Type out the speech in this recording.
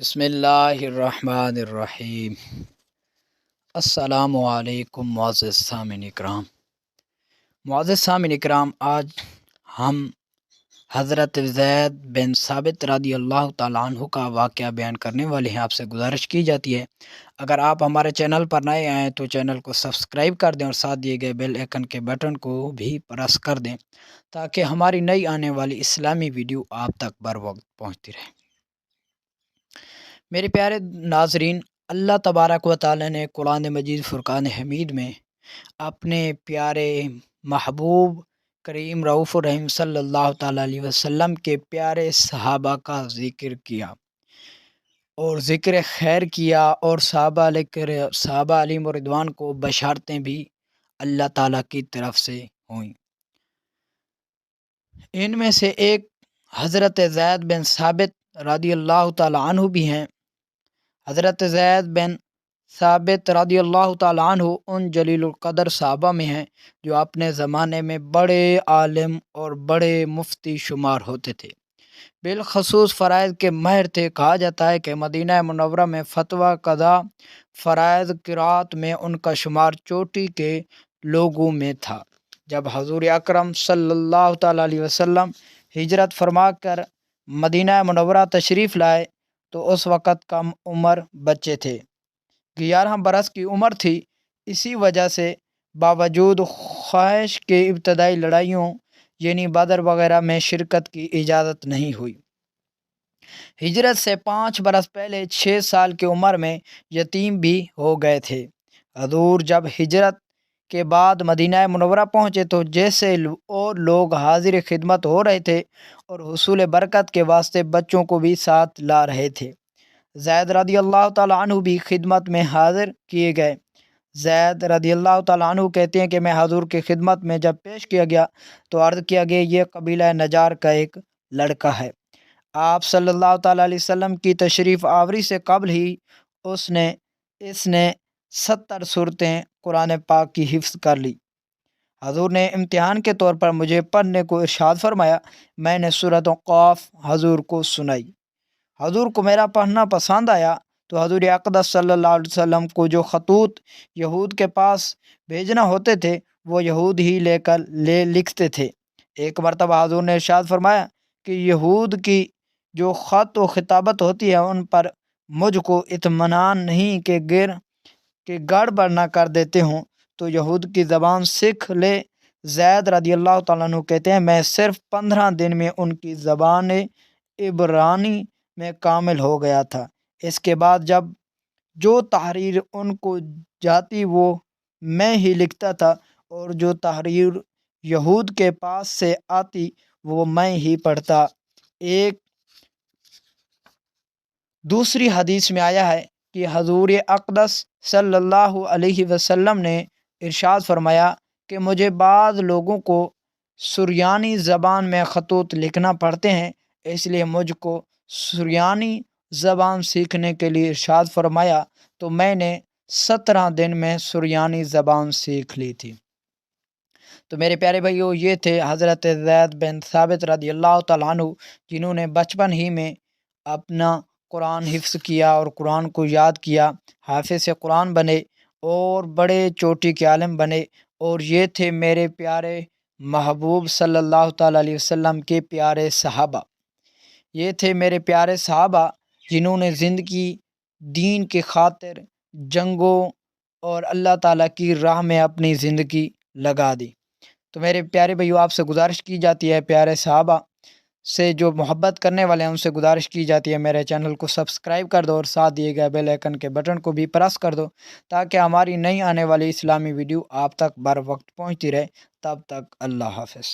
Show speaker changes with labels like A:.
A: بسم اللہ الرحمن الرحیم۔ السلام علیکم معزز سامعین اکرام، آج ہم حضرت زید بن ثابت رضی اللہ تعالیٰ عنہ کا واقعہ بیان کرنے والے ہیں۔ آپ سے گزارش کی جاتی ہے اگر آپ ہمارے چینل پر نئے آئیں تو چینل کو سبسکرائب کر دیں اور ساتھ دیے گئے بیل آئیکن کے بٹن کو بھی پریس کر دیں تاکہ ہماری نئی آنے والی اسلامی ویڈیو آپ تک بر وقت پہنچتی رہے۔ میرے پیارے ناظرین، اللہ تبارک و تعالی نے قرآن مجید فرقان حمید میں اپنے پیارے محبوب کریم رؤوف الرحیم صلی اللہ تعالیٰ علیہ وسلم کے پیارے صحابہ کا ذکر کیا اور ذکر خیر کیا، اور صحابہ علیہم رضوان کو بشارتیں بھی اللہ تعالیٰ کی طرف سے ہوئیں۔ ان میں سے ایک حضرت زید بن ثابت رضی اللہ تعالیٰ عنہ بھی ہیں۔ حضرت زید بن ثابت رضی اللہ تعالیٰ عنہ ان جلیل القدر صحابہ میں ہیں جو اپنے زمانے میں بڑے عالم اور بڑے مفتی شمار ہوتے تھے، بالخصوص فرائض کے ماہر تھے۔ کہا جاتا ہے کہ مدینہ منورہ میں فتویٰ قضا، فرائض قرات میں ان کا شمار چوٹی کے لوگوں میں تھا۔ جب حضور اکرم صلی اللہ تعالیٰ علیہ وسلم ہجرت فرما کر مدینہ منورہ تشریف لائے تو اس وقت کم عمر بچے تھے، 11 برس کی عمر تھی۔ اسی وجہ سے باوجود خواہش کے ابتدائی لڑائیوں یعنی بدر وغیرہ میں شرکت کی اجازت نہیں ہوئی۔ ہجرت سے 5 برس پہلے 6 سال کی عمر میں یتیم بھی ہو گئے تھے۔ حضور جب ہجرت کے بعد مدینہ منورہ پہنچے تو جیسے اور لوگ حاضر خدمت ہو رہے تھے اور حصول برکت کے واسطے بچوں کو بھی ساتھ لا رہے تھے۔ زید رضی اللہ تعالیٰ عنہ بھی خدمت میں حاضر کیے گئے۔ زید رضی اللہ تعالیٰ عنہ کہتے ہیں کہ میں حضور کی خدمت میں جب پیش کیا گیا تو عرض کیا گیا یہ قبیلہ نجار کا ایک لڑکا ہے۔ آپ صلی اللہ تعالیٰ علیہ وسلم کی تشریف آوری سے قبل ہی اس نے 70 سورتیں قرآن پاک کی حفظ کر لی۔ حضور نے امتحان کے طور پر مجھے پڑھنے کو ارشاد فرمایا۔ میں نے سورۃ قاف حضور کو سنائی۔ حضور کو میرا پڑھنا پسند آیا تو حضور اقدس صلی اللہ علیہ وسلم کو جو خطوط یہود کے پاس بھیجنا ہوتے تھے وہ یہود ہی لکھتے تھے۔ ایک مرتبہ حضور نے ارشاد فرمایا کہ یہود کی جو خط و خطابت ہوتی ہے ان پر مجھ کو اطمینان نہیں کہ گڑبڑ نہ کر دیتے ہوں تو یہود کی زبان سیکھ لے۔ زید رضی اللہ تعالیٰ عنہ کہتے ہیں میں صرف 15 دن میں ان کی زبان عبرانی میں کامل ہو گیا تھا۔ اس کے بعد جو تحریر ان کو جاتی وہ میں ہی لکھتا تھا اور جو تحریر یہود کے پاس سے آتی وہ میں ہی پڑھتا۔ ایک دوسری حدیث میں آیا ہے کہ حضور اقدس صلی اللہ علیہ وسلم نے ارشاد فرمایا کہ مجھے بعض لوگوں کو سریانی زبان میں خطوط لکھنا پڑتے ہیں، اس لیے مجھ کو سریانی زبان سیکھنے کے لیے ارشاد فرمایا تو میں نے 17 دن میں سریانی زبان سیکھ لی تھی۔ تو میرے پیارے بھائیو، یہ تھے حضرت زید بن ثابت رضی اللہ تعالیٰ عنہ جنہوں نے بچپن ہی میں اپنا قرآن حفظ کیا اور قرآن کو یاد کیا، حافظ قرآن بنے اور بڑے چوٹی کے عالم بنے۔ اور یہ تھے میرے پیارے محبوب صلی اللہ تعالیٰ علیہ وسلم کے پیارے صحابہ۔ یہ تھے میرے پیارے صحابہ جنہوں نے زندگی دین کی خاطر جنگوں اور اللہ تعالیٰ کی راہ میں اپنی زندگی لگا دی۔ تو میرے پیارے بھائیو، آپ سے گزارش کی جاتی ہے، پیارے صحابہ سے جو محبت کرنے والے ہیں ان سے گزارش کی جاتی ہے میرے چینل کو سبسکرائب کر دو اور ساتھ دیے گئے بیل آئیکن کے بٹن کو بھی پریس کر دو تاکہ ہماری نئی آنے والی اسلامی ویڈیو آپ تک بر وقت پہنچتی رہے۔ تب تک اللہ حافظ۔